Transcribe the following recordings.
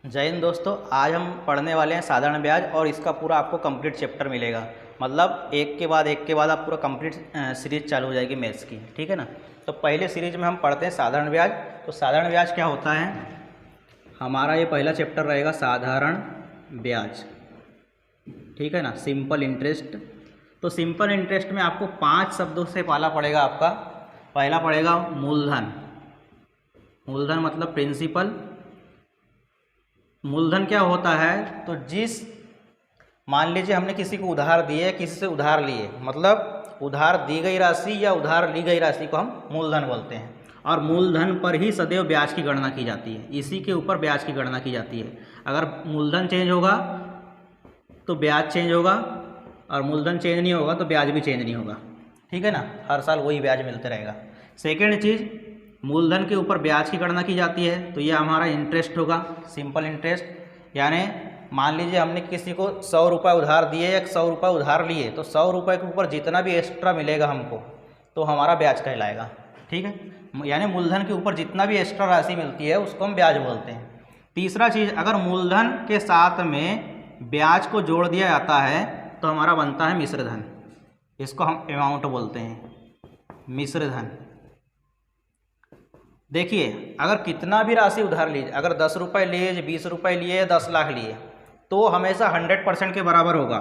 जय हिंद दोस्तों। आज हम पढ़ने वाले हैं साधारण ब्याज और इसका पूरा आपको कंप्लीट चैप्टर मिलेगा। मतलब एक के बाद आप पूरा कंप्लीट सीरीज चालू हो जाएगी मैथ्स की, ठीक है ना। तो पहले सीरीज में हम पढ़ते हैं साधारण ब्याज। तो साधारण ब्याज क्या होता है, हमारा ये पहला चैप्टर रहेगा साधारण ब्याज, ठीक है ना। Simple interest. तो सिंपल इंटरेस्ट में आपको 5 शब्दों से पाला पड़ेगा। आपका पहला पड़ेगा मूलधन। मूलधन मतलब प्रिंसिपल। मूलधन क्या होता है, तो मान लीजिए हमने किसी को उधार दिए, किसी से उधार लिए, मतलब उधार दी गई राशि या उधार ली गई राशि को हम मूलधन बोलते हैं। और मूलधन पर ही सदैव ब्याज की गणना की जाती है, इसी के ऊपर ब्याज की गणना की जाती है। अगर मूलधन चेंज होगा तो ब्याज चेंज होगा, और मूलधन चेंज नहीं होगा तो ब्याज भी चेंज नहीं होगा, ठीक है ना। हर साल वही ब्याज मिलते रहेगा। सेकेंड चीज़, मूलधन के ऊपर ब्याज की गणना की जाती है, तो ये हमारा इंटरेस्ट होगा, सिंपल इंटरेस्ट। यानी मान लीजिए हमने किसी को 100 रुपये उधार दिए या 100 रुपये उधार लिए, तो 100 रुपये के ऊपर जितना भी एक्स्ट्रा मिलेगा हमको तो हमारा ब्याज कहलाएगा, ठीक है। यानी मूलधन के ऊपर जितना भी एक्स्ट्रा राशि मिलती है उसको हम ब्याज बोलते हैं। तीसरा चीज़, अगर मूलधन के साथ में ब्याज को जोड़ दिया जाता है तो हमारा बनता है मिश्रधन। इसको हम अमाउंट बोलते हैं, मिश्रधन। देखिए, अगर कितना भी राशि उधार लीजिए, अगर 10 रुपये लिए, 20 रुपये लिए, 10 लाख लिए, तो हमेशा 100% के बराबर होगा,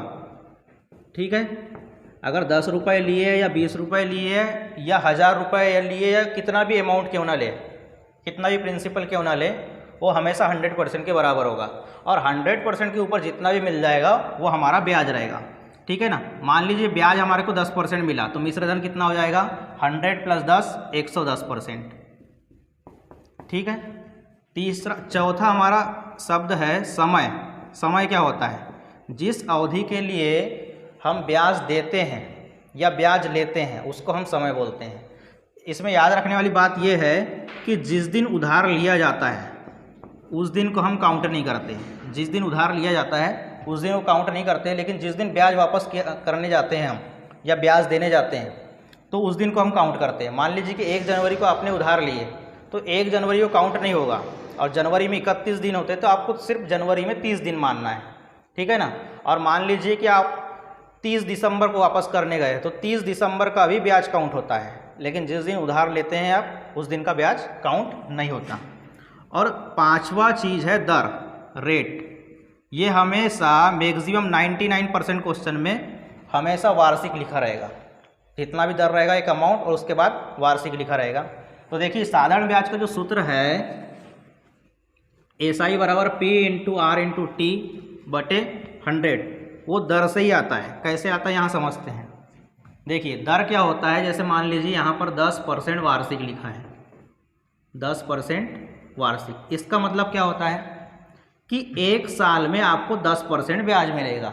ठीक है। अगर 10 रुपये लिए या 20 रुपये लिए या 1000 रुपये लिए या कितना भी अमाउंट क्यों ना ले, कितना भी प्रिंसिपल क्यों ना ले, वो हमेशा 100% के बराबर होगा। और 100% के ऊपर जितना भी मिल जाएगा वो हमारा ब्याज रहेगा, ठीक है ना। मान लीजिए ब्याज हमारे को 10% मिला, तो मिश्रधन कितना हो जाएगा, 100 + 10 110%, ठीक है। चौथा हमारा शब्द है समय। समय क्या होता है, जिस अवधि के लिए हम ब्याज देते हैं या ब्याज लेते हैं उसको हम समय बोलते हैं। इसमें याद रखने वाली बात यह है कि जिस दिन उधार लिया जाता है उस दिन को हम काउंट नहीं करते। जिस दिन उधार लिया जाता है उस दिन वो काउंट नहीं करते, लेकिन जिस दिन ब्याज वापस करने जाते हैं हम या ब्याज देने जाते हैं तो उस दिन को हम काउंट करते हैं। मान लीजिए कि 1 जनवरी को आपने उधार लिए, तो 1 जनवरी को काउंट नहीं होगा, और जनवरी में 31 दिन होते हैं, तो आपको सिर्फ जनवरी में 30 दिन मानना है, ठीक है ना। और मान लीजिए कि आप 30 दिसंबर को वापस करने गए, तो 30 दिसंबर का भी ब्याज काउंट होता है, लेकिन जिस दिन उधार लेते हैं आप उस दिन का ब्याज काउंट नहीं होता। और 5वां चीज़ है दर, रेट। ये हमेशा मैक्सिमम 99% क्वेश्चन में हमेशा वार्षिक लिखा रहेगा। जितना भी दर रहेगा एक अमाउंट और उसके बाद वार्षिक लिखा रहेगा। तो देखिए, साधारण ब्याज का जो सूत्र है SI = P × R × T / 100, वो दर से ही आता है। कैसे आता है यहाँ समझते हैं। देखिए, दर क्या होता है, जैसे मान लीजिए यहाँ पर 10% वार्षिक लिखा है, 10% वार्षिक। इसका मतलब क्या होता है कि 1 साल में आपको 10% ब्याज मिलेगा।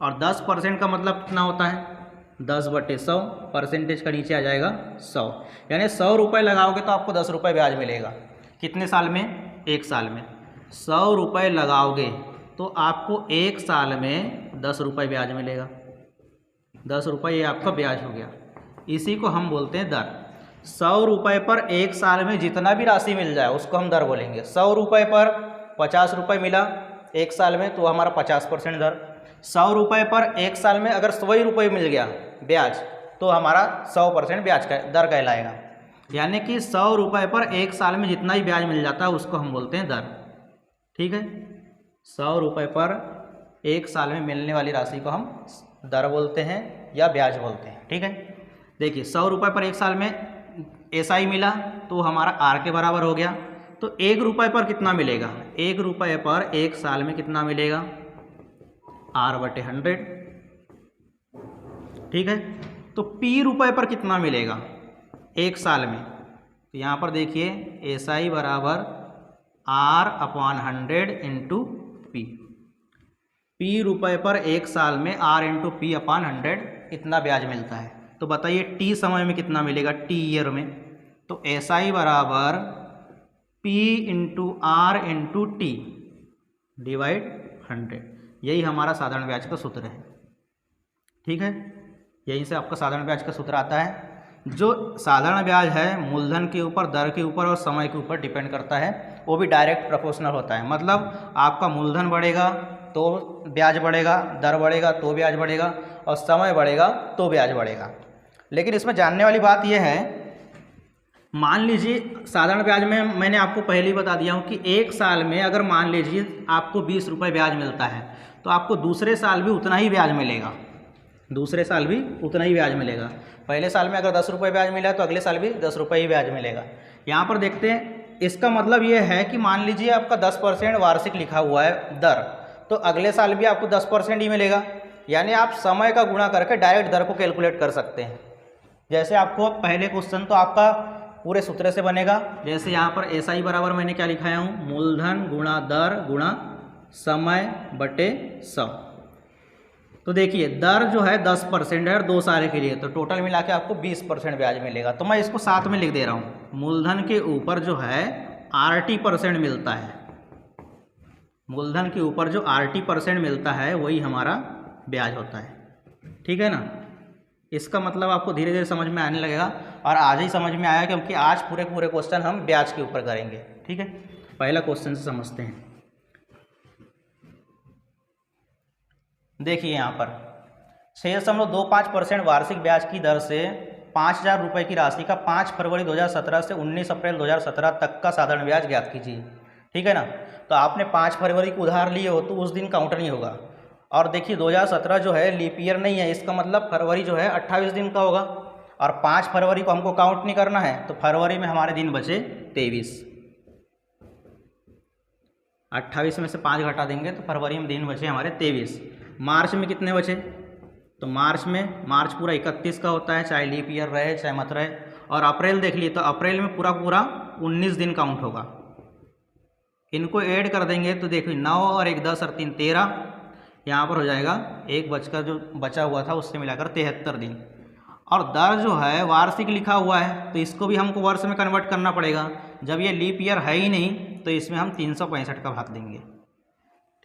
और 10% का मतलब कितना होता है, 10/100, परसेंटेज का नीचे आ जाएगा 100। यानी 100 रुपये लगाओगे तो आपको 10 रुपये ब्याज मिलेगा। कितने साल में, 1 साल में। 100 रुपये लगाओगे तो आपको 1 साल में 10 रुपये ब्याज मिलेगा। 10 रुपये ये आपका ब्याज हो गया। इसी को हम बोलते हैं दर। 100 रुपये पर 1 साल में जितना भी राशि मिल जाए उसको हम दर बोलेंगे। 100 रुपये पर 50 रुपये मिला 1 साल में तो हमारा 50% दर। 100 रुपये पर 1 साल में अगर 100 रुपये मिल गया ब्याज तो हमारा 100% ब्याज का दर कहलाएगा। यानी कि 100 रुपये पर 1 साल में जितना ही ब्याज मिल जाता है उसको हम बोलते हैं दर, ठीक है। 100 रुपये पर 1 साल में मिलने वाली राशि को हम दर बोलते हैं या ब्याज बोलते हैं, ठीक है। देखिए, 100 रुपये पर 1 साल में SI मिला तो हमारा R के बराबर हो गया। तो 1 रुपये पर कितना मिलेगा, 1 रुपये पर 1 साल में कितना मिलेगा, R/100, ठीक है। तो P रुपये पर कितना मिलेगा 1 साल में, तो यहाँ पर देखिए SI = R/100 × P। P रुपये पर 1 साल में R × P/100 इतना ब्याज मिलता है। तो बताइए T समय में कितना मिलेगा, T ईयर में। तो SI = P × R × T / 100। यही हमारा साधारण ब्याज का सूत्र है, ठीक है। यहीं से आपका साधारण ब्याज का सूत्र आता है। जो साधारण ब्याज है मूलधन के ऊपर, दर के ऊपर और समय के ऊपर डिपेंड करता है। वो भी डायरेक्ट प्रोपोर्शनल होता है। मतलब आपका मूलधन बढ़ेगा तो ब्याज बढ़ेगा, दर बढ़ेगा तो ब्याज बढ़ेगा, और समय बढ़ेगा तो ब्याज बढ़ेगा। लेकिन इसमें जानने वाली बात यह है, मान लीजिए साधारण ब्याज में मैंने आपको पहले ही बता दिया हूँ कि एक साल में अगर मान लीजिए आपको 20 रुपये ब्याज मिलता है तो आपको दूसरे साल भी उतना ही ब्याज मिलेगा, दूसरे साल भी उतना ही ब्याज मिलेगा। पहले साल में अगर 10 रुपये ब्याज मिला तो अगले साल भी 10 रुपये ही ब्याज मिलेगा। यहाँ पर देखते हैं, इसका मतलब ये है कि मान लीजिए आपका 10% वार्षिक लिखा हुआ है दर, तो अगले साल भी आपको 10% ही मिलेगा। यानी आप समय का गुणा करके डायरेक्ट दर को कैलकुलेट कर सकते हैं। जैसे आपको पहले क्वेश्चन तो आपका पूरे सूत्र से बनेगा, जैसे यहाँ पर SI बराबर मैंने क्या लिखाया हूँ, मूलधन गुणा दर गुणा समय बटे 100। तो देखिए दर जो है 10% है और 2 साल के लिए, तो टोटल मिला के आपको 20% ब्याज मिलेगा। तो मैं इसको साथ में लिख दे रहा हूँ, मूलधन के ऊपर जो है RT% मिलता है, मूलधन के ऊपर जो RT% मिलता है वही हमारा ब्याज होता है। ठीक है ना। इसका मतलब आपको धीरे धीरे समझ में आने लगेगा, और आज ही समझ में आया क्योंकि आज पूरे पूरे क्वेश्चन हम ब्याज के ऊपर करेंगे। ठीक है, पहला क्वेश्चन से समझते हैं। देखिए यहाँ पर 6.25% वार्षिक ब्याज की दर से 5,000 रुपये की राशि का 5 फरवरी 2017 से 19 अप्रैल 2017 तक का साधारण ब्याज ज्ञात कीजिए। ठीक है ना। तो आपने 5 फरवरी को उधार लिए हो तो उस दिन काउंट नहीं होगा। और देखिए 2017 जो है लीप ईयर नहीं है, इसका मतलब फरवरी जो है 28 दिन का होगा, और 5 फरवरी को हमको काउंट नहीं करना है, तो फरवरी में हमारे दिन बचे 23। 28 में से 5 घटा देंगे तो फरवरी में दिन बचे हमारे 23। मार्च में कितने बचे, तो मार्च पूरा 31 का होता है, चाहे लीप ईयर रहे चाहे मत रहे। और अप्रैल देख लिए तो अप्रैल में पूरा 19 दिन काउंट होगा। इनको ऐड कर देंगे तो देखिए 9 और 1 10 और 3 13, यहाँ पर हो जाएगा एक बचकर जो बचा हुआ था उससे मिलाकर 73 दिन। और दर जो है वार्षिक लिखा हुआ है तो इसको भी हमको वर्ष में कन्वर्ट करना पड़ेगा। जब ये लीप ईयर है ही नहीं तो इसमें हम 365 का भाग देंगे।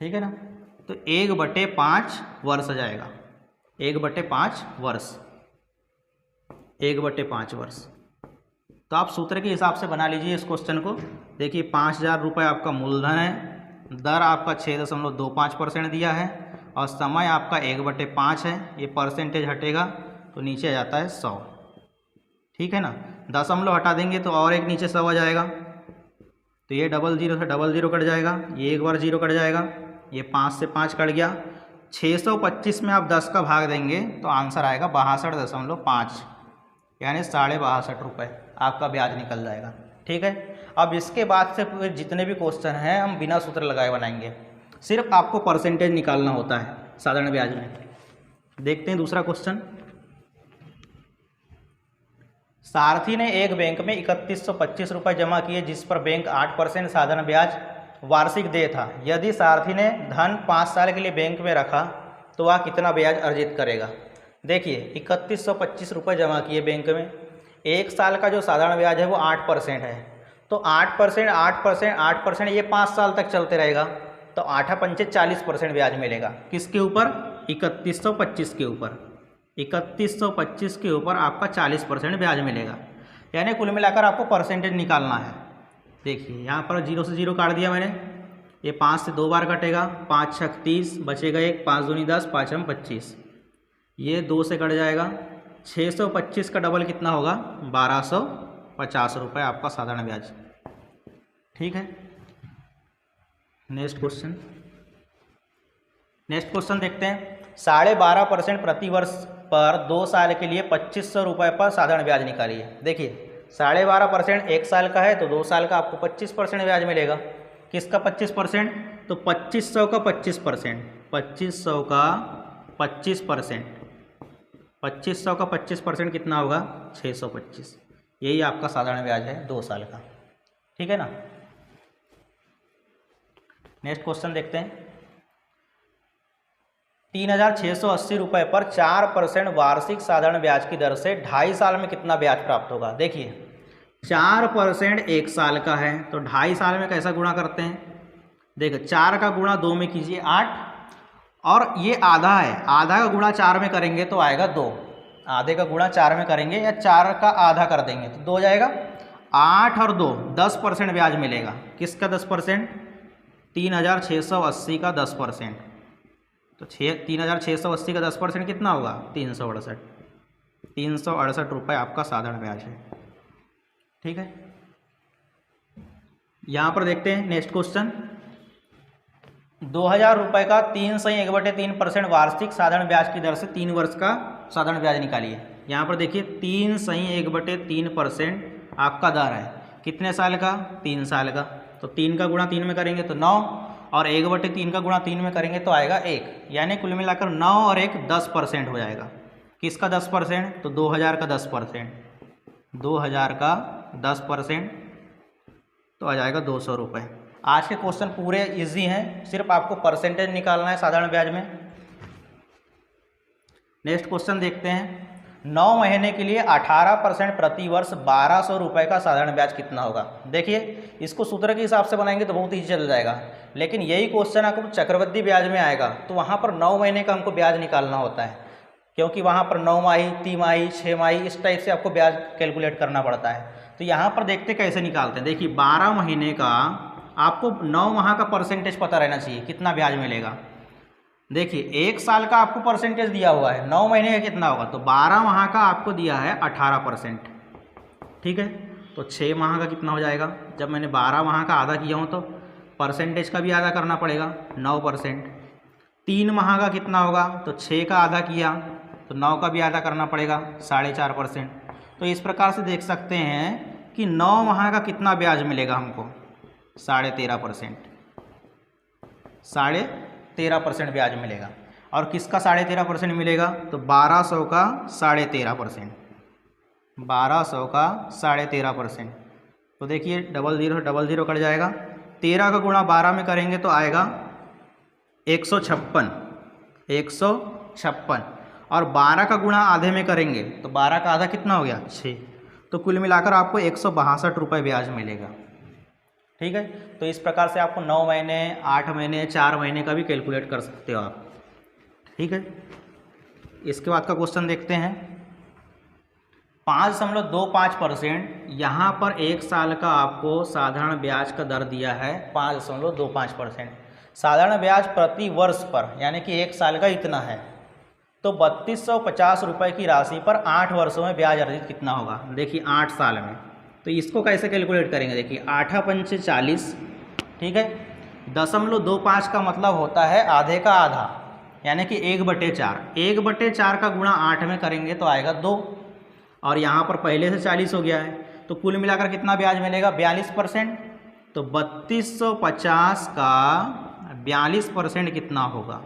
ठीक है ना। तो 1/5 वर्ष आ जाएगा, 1/5 वर्ष, 1/5 वर्ष। तो आप सूत्र के हिसाब से बना लीजिए इस क्वेश्चन को। देखिए 5,000 रुपये आपका मूलधन है, दर आपका 6.25% दिया है, और समय आपका 1/5 है। ये परसेंटेज हटेगा तो नीचे आ जाता है 100। ठीक है ना। दशमलव हटा देंगे तो और एक नीचे 100 आ जाएगा, तो ये 00 से 00 कट जाएगा, ये एक बार 0 कट जाएगा, ये 5 से 5 कट गया। 625 में आप 10 का भाग देंगे तो आंसर आएगा 62.5, यानी 62.5 रुपये आपका ब्याज निकल जाएगा। ठीक है। अब इसके बाद से फिर जितने भी क्वेश्चन हैं हम बिना सूत्र लगाए बनाएंगे, सिर्फ आपको परसेंटेज निकालना होता है साधारण ब्याज में। देखते हैं दूसरा क्वेश्चन। सारथी ने एक बैंक में 3125 रुपये जमा किए जिस पर बैंक 8% साधारण ब्याज वार्षिक दे था। यदि सारथी ने धन 5 साल के लिए बैंक में रखा तो वह कितना ब्याज अर्जित करेगा। देखिए 3125 रुपये जमा किए बैंक में, एक साल का जो साधारण ब्याज है वो 8% है, तो 8%, 8%, 8% ये 5 साल तक चलते रहेगा, तो 8×5 40% ब्याज मिलेगा। किसके ऊपर, 3125 के ऊपर। 3125 के ऊपर आपका 40% ब्याज मिलेगा, यानी कुल मिलाकर आपको परसेंटेज निकालना है। देखिए यहाँ पर 0 से 0 काट दिया मैंने, ये 5 से 2 बार कटेगा, 5 6 30 बचेगा 1, 5 दूनी 10, 5 हम 25, ये 2 से कट जाएगा। 625 का डबल कितना होगा, 1250 रुपये आपका साधारण ब्याज। ठीक है। नेक्स्ट क्वेश्चन देखते हैं। 12.5% प्रति वर्ष पर 2 साल के लिए 2500 रुपये पर साधारण ब्याज निकालिए। देखिए 12.5% एक साल का है तो 2 साल का आपको 25% ब्याज मिलेगा। किसका 25%, तो 2500 का 25%, 2500 का 25%, 2500 का 25% कितना होगा, 625। यही आपका साधारण ब्याज है 2 साल का। ठीक है ना। नेक्स्ट क्वेश्चन देखते हैं। 3,680 रुपये पर 4% वार्षिक साधारण ब्याज की दर से 2.5 साल में कितना ब्याज प्राप्त होगा। देखिए 4% एक साल का है तो 2.5 साल में कैसा गुणा करते हैं। देखिए 4 का गुणा 2 में कीजिए 8, और ये आधा है, आधा का गुणा 4 में करेंगे तो आएगा 2, आधे का गुणा 4 में करेंगे या 4 का आधा कर देंगे तो 2 जाएगा, 8 और 2 10% ब्याज मिलेगा। किसका 10%? 3680 का 10%। तो 3680 का 10% कितना होगा? 368 रुपये आपका साधारण ब्याज है। ठीक है, यहाँ पर देखते हैं नेक्स्ट क्वेश्चन। 2000 रुपये का 3/1/3% वार्षिक साधारण ब्याज की दर से 3 वर्ष का साधारण ब्याज निकालिए। यहाँ पर देखिए 3/1/3% आपका दर है। कितने साल का? 3 साल का। तो 3 का गुणा 3 में करेंगे तो 9, और 1/3 का गुणा 3 में करेंगे तो आएगा 1, यानी कुल मिलाकर 9 और 1 10% हो जाएगा। किसका 10%? तो 2000 का 10%। 2000 का 10% तो आ जाएगा 200 रुपये। आज के क्वेश्चन पूरे इजी हैं, सिर्फ आपको परसेंटेज निकालना है साधारण ब्याज में। नेक्स्ट क्वेश्चन देखते हैं। 9 महीने के लिए 18% प्रति वर्ष 1200 रुपये का साधारण ब्याज कितना होगा? देखिए, इसको सूत्र के हिसाब से बनाएंगे तो बहुत ईजी चल जाएगा, लेकिन यही क्वेश्चन आपको चक्रवृद्धि ब्याज में आएगा तो वहाँ पर 9 महीने का हमको ब्याज निकालना होता है, क्योंकि वहाँ पर 9 माही, तिमाही, 6 माही इस टाइप से आपको ब्याज कैलकुलेट करना पड़ता है। तो यहाँ पर देखते कैसे निकालते हैं। देखिए 12 महीने का आपको 9 माह का परसेंटेज पता रहना चाहिए, कितना ब्याज मिलेगा। देखिए 1 साल का आपको परसेंटेज दिया हुआ है, 9 महीने का कितना होगा? तो 12 माह का आपको दिया है 18%। ठीक है, तो 6 माह का कितना हो जाएगा? जब मैंने 12 माह का आधा किया हूँ तो परसेंटेज का भी आधा करना पड़ेगा, 9%। 3 माह का कितना होगा? तो 6 का आधा किया तो 9 का भी आधा करना पड़ेगा, 4.5%। तो इस प्रकार से देख सकते हैं कि 9 माह का कितना ब्याज मिलेगा हमको? 13.5%। 13.5% ब्याज मिलेगा। और किसका 13.5% मिलेगा? तो 1200 का 13.5%। 1200 का 13.5%। तो देखिए 00 कट जाएगा। 13 का गुणा 12 में करेंगे तो आएगा 156। 156 और 12 का गुणा आधे में करेंगे तो 12 का आधा कितना हो गया? 6। तो कुल मिलाकर आपको 162 रुपये ब्याज मिलेगा। ठीक है, तो इस प्रकार से आपको 9 महीने, 8 महीने, 4 महीने का भी कैलकुलेट कर सकते हो आप। ठीक है, इसके बाद का क्वेश्चन देखते हैं। 5.25%, यहाँ पर 1 साल का आपको साधारण ब्याज का दर दिया है 5.25%। साधारण ब्याज प्रति वर्ष पर, यानी कि 1 साल का इतना है, तो 3250 रुपये की राशि पर 8 वर्षों में ब्याज अर्जित कितना होगा? देखिए 8 साल में, तो इसको कैसे कैलकुलेट करेंगे? देखिए 8 पंचे 40, ठीक है, 0.25 का मतलब होता है आधे का आधा, यानी कि 1/4। 1/4 का गुणा 8 में करेंगे तो आएगा 2, और यहाँ पर पहले से 40 हो गया है, तो कुल मिलाकर कितना ब्याज मिलेगा? 42%। तो 3250 का 42% कितना होगा?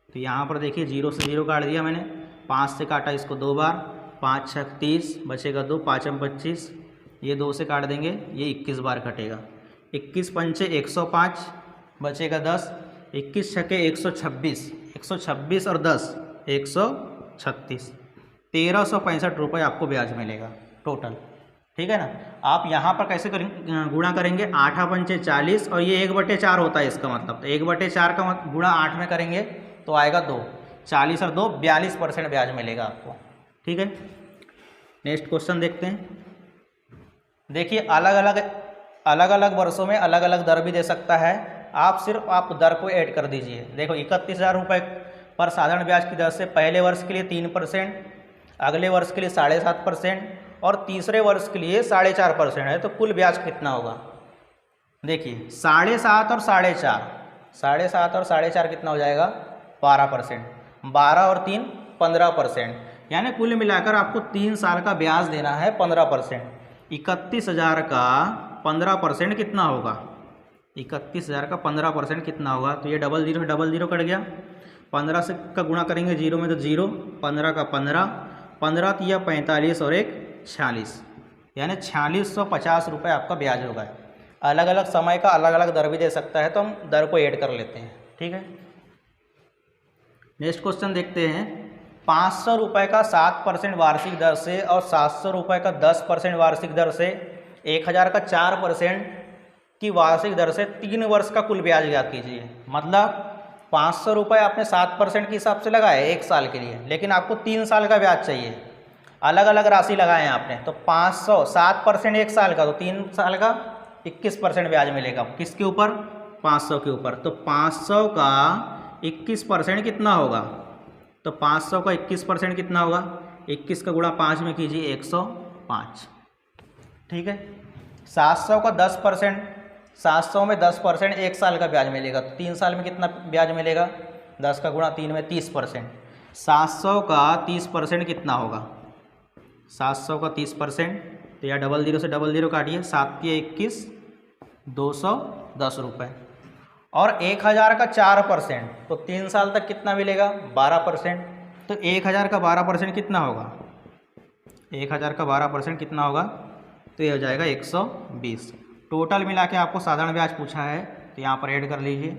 तो यहाँ पर देखिए 0 से 0 काट दिया मैंने, 5 से काटा इसको 2 बार, 5 6 30 बचेगा 2, 5 25, ये 2 से काट देंगे, ये 21 बार कटेगा। 21 पंचे 105 बचेगा 10, 21 छके 126, 126 और 10 136, 1365 रुपये आपको ब्याज मिलेगा टोटल। ठीक है ना। आप यहाँ पर कैसे गुणा करेंगे? 8 पंचे 40 और ये 1/4 होता है इसका मतलब, तो 1/4 का गुणा 8 में करेंगे तो आएगा 2, 40 और 2 42% ब्याज मिलेगा आपको। ठीक है, नेक्स्ट क्वेश्चन देखते हैं। देखिए अलग अलग वर्षों में अलग अलग दर भी दे सकता है, आप दर को ऐड कर दीजिए। देखो 31,000 रुपये पर साधारण ब्याज की दर से पहले वर्ष के लिए 3%, अगले वर्ष के लिए 7.5% और तीसरे वर्ष के लिए 4.5% है, तो कुल ब्याज कितना होगा? देखिए 7.5 और 4.5, 7.5 और 4.5 कितना हो जाएगा? 12%, 12 और 3 15%, यानी कुल मिलाकर आपको 3 साल का ब्याज देना है 15%। 31,000 का 15% कितना होगा? 31,000 का 15% कितना होगा? तो ये 00 कट गया, 15 से का गुणा करेंगे 0 में तो 0, 15 का 15, 15 तिया 45 और 1 46, यानी 4650 रुपये आपका ब्याज होगा। अलग अलग समय का अलग अलग दर भी दे सकता है, तो हम दर को ऐड कर लेते हैं। ठीक है, नेक्स्ट क्वेश्चन देखते हैं। 500 रुपये का 7% वार्षिक दर से और 700 रुपये का 10% वार्षिक दर से 1000 का 4% की वार्षिक दर से 3 वर्ष का कुल ब्याज ज्ञात कीजिए। मतलब 500 रुपये आपने 7% के हिसाब से लगाए 1 साल के लिए, लेकिन आपको 3 साल का ब्याज चाहिए। अलग अलग राशि लगाए हैं आपने, तो 500 7% एक साल का, तो 3 साल का 21% ब्याज मिलेगा। किसके ऊपर? 500 के ऊपर। तो 500 का 21% कितना होगा? तो 500 का 21% कितना होगा? 21 का गुणा 5 में कीजिए 105। ठीक है। 700 का 10%, 700 में 10% एक साल का ब्याज मिलेगा, तो 3 साल में कितना ब्याज मिलेगा? 10 का गुणा 3 में 30%। 700 का 30% कितना होगा? 700 का 30%, तो या डबल जीरो से डबल जीरो काटिए, 7 या 21, 210 रुपये। और 1000 का 4%, तो 3 साल तक कितना मिलेगा? 12%। तो 1000 का 12% कितना होगा? 1000 का 12% कितना होगा? तो ये हो जाएगा 120। टोटल मिला के आपको साधारण ब्याज पूछा है, तो यहाँ पर ऐड कर लीजिए।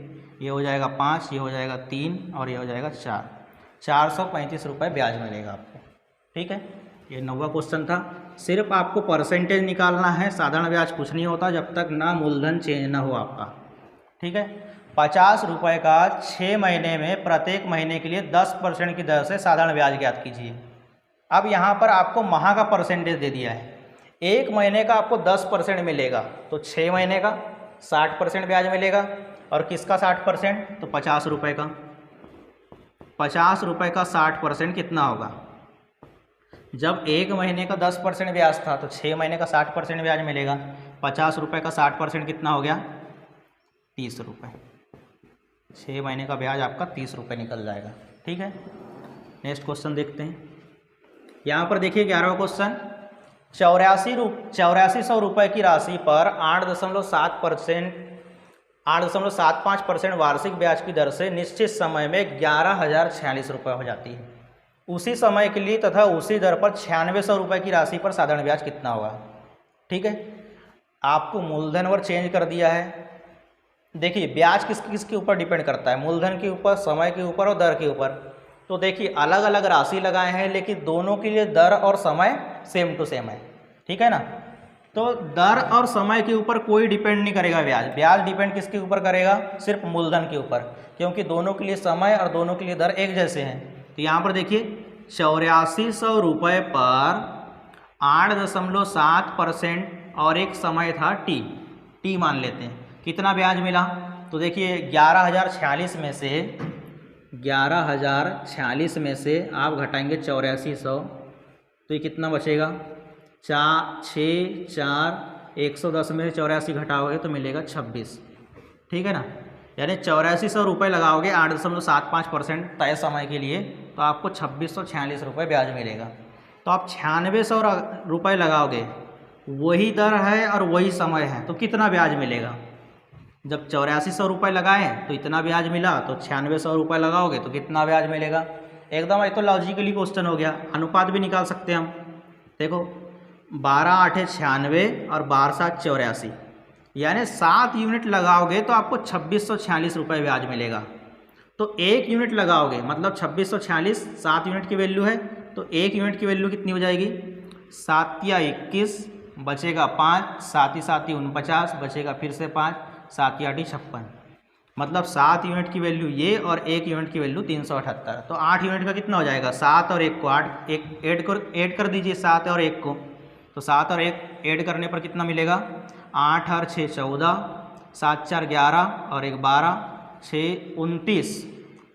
ये हो जाएगा 5, ये हो जाएगा 3 और ये हो जाएगा 4। 435 रुपये ब्याज मिलेगा आपको। ठीक है, ये 9वां क्वेश्चन था। सिर्फ आपको परसेंटेज निकालना है, साधारण ब्याज कुछ नहीं होता जब तक ना मूलधन चेंज ना हो आपका। ठीक है। 50 रुपये का 6 महीने में प्रत्येक महीने के लिए 10% की दर से साधारण ब्याज ज्ञात कीजिए। अब यहाँ पर आपको माह का परसेंटेज दे दिया है। एक महीने का आपको 10% मिलेगा, तो 6 महीने का 60% ब्याज मिलेगा। और किसका 60%? तो 50 रुपये का। 50 रुपये का 60% कितना होगा? जब एक महीने का 10% ब्याज था, तो 6 महीने का 60% ब्याज मिलेगा। 50 रुपये का 60% कितना हो गया? 30 रुपये। 6 महीने का ब्याज आपका 30 रुपये निकल जाएगा। ठीक है, नेक्स्ट क्वेश्चन देखते हैं। यहाँ पर देखिए 11वां क्वेश्चन। 8400 रुपये की राशि पर 8.75% वार्षिक ब्याज की दर से निश्चित समय में 11,046 रुपये हो जाती है। उसी समय के लिए तथा उसी दर पर 9600 रुपये की राशि पर साधारण ब्याज कितना होगा? ठीक है, आपको मूलधन पर चेंज कर दिया है। देखिए ब्याज किसके ऊपर डिपेंड करता है? मूलधन के ऊपर, समय के ऊपर और दर के ऊपर। तो देखिए अलग अलग राशि लगाए हैं, लेकिन दोनों के लिए दर और समय सेम टू सेम है। ठीक है ना। तो दर और समय के ऊपर कोई डिपेंड नहीं करेगा ब्याज। ब्याज डिपेंड किसके ऊपर करेगा? सिर्फ मूलधन के ऊपर, क्योंकि दोनों के लिए समय और दोनों के लिए दर एक जैसे हैं। तो यहाँ पर देखिए 8400 रुपये पर 8.7% और एक समय था टी मान लेते हैं, कितना ब्याज मिला? तो देखिए 11,046 में से आप घटाएंगे 8400, तो ये कितना बचेगा? 110 में से 84 घटाओगे तो मिलेगा 26। ठीक है ना। यानी 8400 रुपये लगाओगे 8.75% तय समय के लिए, तो आपको 2646 रुपये ब्याज मिलेगा। तो आप 9600 रुपये लगाओगे, वही दर है और वही समय है, तो कितना ब्याज मिलेगा? जब 8400 रुपये लगाए तो इतना ब्याज मिला, तो 9600 रुपये लगाओगे तो कितना ब्याज मिलेगा? एकदम ये तो लॉजिकली क्वेश्चन हो गया। अनुपात भी निकाल सकते हैं हम। देखो 12 8 96 और 12 7 84, यानी 7 यूनिट लगाओगे तो आपको 2646 रुपये ब्याज मिलेगा। तो 1 यूनिट लगाओगे मतलब 2646, 7 यूनिट की वैल्यू है, तो 1 यूनिट की वैल्यू कितनी हो जाएगी? 7 या 21, बचेगा 5, 7 ही 49, बचेगा फिर से 5, 7 या 56, मतलब 7 यूनिट की वैल्यू ये और 1 यूनिट की वैल्यू 378। तो 8 यूनिट का कितना हो जाएगा? 7 और 1 को 8 ऐड कर दीजिए 7 और 1 को, तो 7 और 1 ऐड करने पर कितना मिलेगा? 8 और 6 14, 7 4 11 और 1 12, 6 29,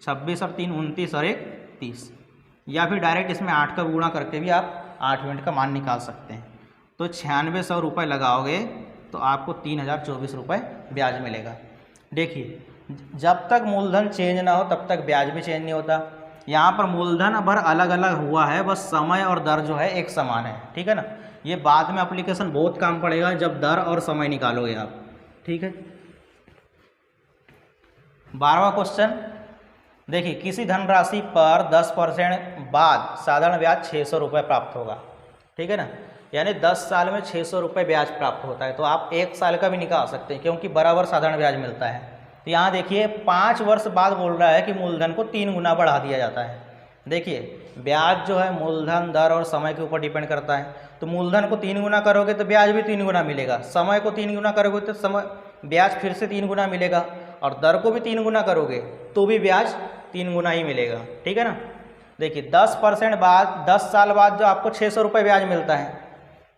26 और 3 29 और 1 30। या फिर डायरेक्ट इसमें 8 का गुणा करके भी आप 8 यूनिट का मान निकाल सकते हैं। तो 9600 रुपये लगाओगे तो आपको 3024 रुपये ब्याज मिलेगा। देखिए जब तक मूलधन चेंज ना हो तब तक ब्याज भी चेंज नहीं होता। यहाँ पर मूलधन भर अलग अलग हुआ है, बस समय और दर जो है एक समान है। ठीक है ना। ये बाद में एप्लीकेशन बहुत काम पड़ेगा जब दर और समय निकालोगे आप। ठीक है। 12वां क्वेश्चन देखिए, किसी धनराशि पर 10% बाद साधारण ब्याज 600 रुपये प्राप्त होगा। ठीक है ना। यानी 10 साल में 600 रुपये ब्याज प्राप्त होता है। तो आप 1 साल का भी निकाल सकते हैं, क्योंकि बराबर साधारण ब्याज मिलता है। तो यहाँ देखिए 5 वर्ष बाद बोल रहा है कि मूलधन को 3 गुना बढ़ा दिया जाता है। देखिए ब्याज जो है मूलधन, दर और समय के ऊपर डिपेंड करता है। तो मूलधन को 3 गुना करोगे तो ब्याज भी 3 गुना मिलेगा, समय को 3 गुना करोगे तो ब्याज फिर से 3 गुना मिलेगा, और दर को भी 3 गुना करोगे तो भी ब्याज 3 गुना ही मिलेगा। ठीक है ना। देखिए 10% बाद 10 साल बाद जो आपको 600 रुपये ब्याज मिलता है,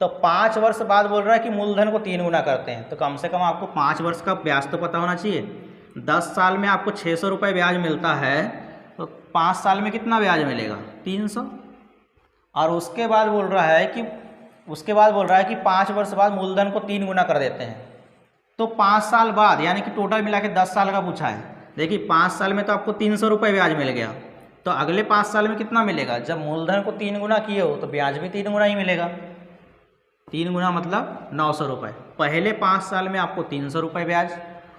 तो 5 वर्ष बाद बोल रहा है कि मूलधन को 3 गुना करते हैं, तो कम से कम आपको 5 वर्ष का ब्याज तो पता होना चाहिए। 10 साल में आपको 600 रुपये ब्याज मिलता है, तो 5 साल में कितना ब्याज मिलेगा? 300। और उसके बाद बोल रहा है कि 5 वर्ष बाद मूलधन को 3 गुना कर देते हैं, तो 5 साल बाद यानी कि टोटल मिला के 10 साल का पूछा है। देखिए 5 साल में तो आपको 300 रुपये ब्याज मिल गया, तो अगले 5 साल में कितना मिलेगा? जब मूलधन को 3 गुना किए हो तो ब्याज भी 3 गुना ही मिलेगा। 3 गुना मतलब 900 रुपये। पहले 5 साल में आपको 300 रुपये ब्याज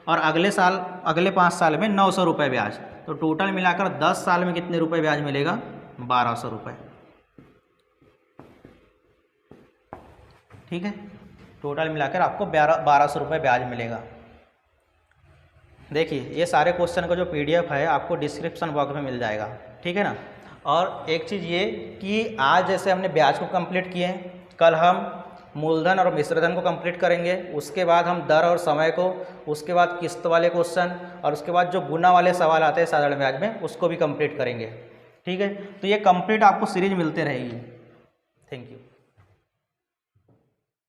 और अगले 5 साल में 900 रुपये ब्याज, तो टोटल मिलाकर 10 साल में कितने रुपये ब्याज मिलेगा? 1200 रुपये। ठीक है, टोटल मिलाकर आपको 1200 रुपये ब्याज मिलेगा। देखिए ये सारे क्वेश्चन का जो PDF है आपको डिस्क्रिप्शन बॉक्स में मिल जाएगा, ठीक है ना। और एक चीज़ ये कि आज जैसे हमने ब्याज को कंप्लीट किए हैं, कल हम मूलधन और मिश्रधन को कंप्लीट करेंगे, उसके बाद हम दर और समय को, उसके बाद किस्त वाले क्वेश्चन और उसके बाद जो गुना वाले सवाल आते हैं साधारण ब्याज में, उसको भी कंप्लीट करेंगे। ठीक है, तो ये कंप्लीट आपको सीरीज मिलते रहेगी।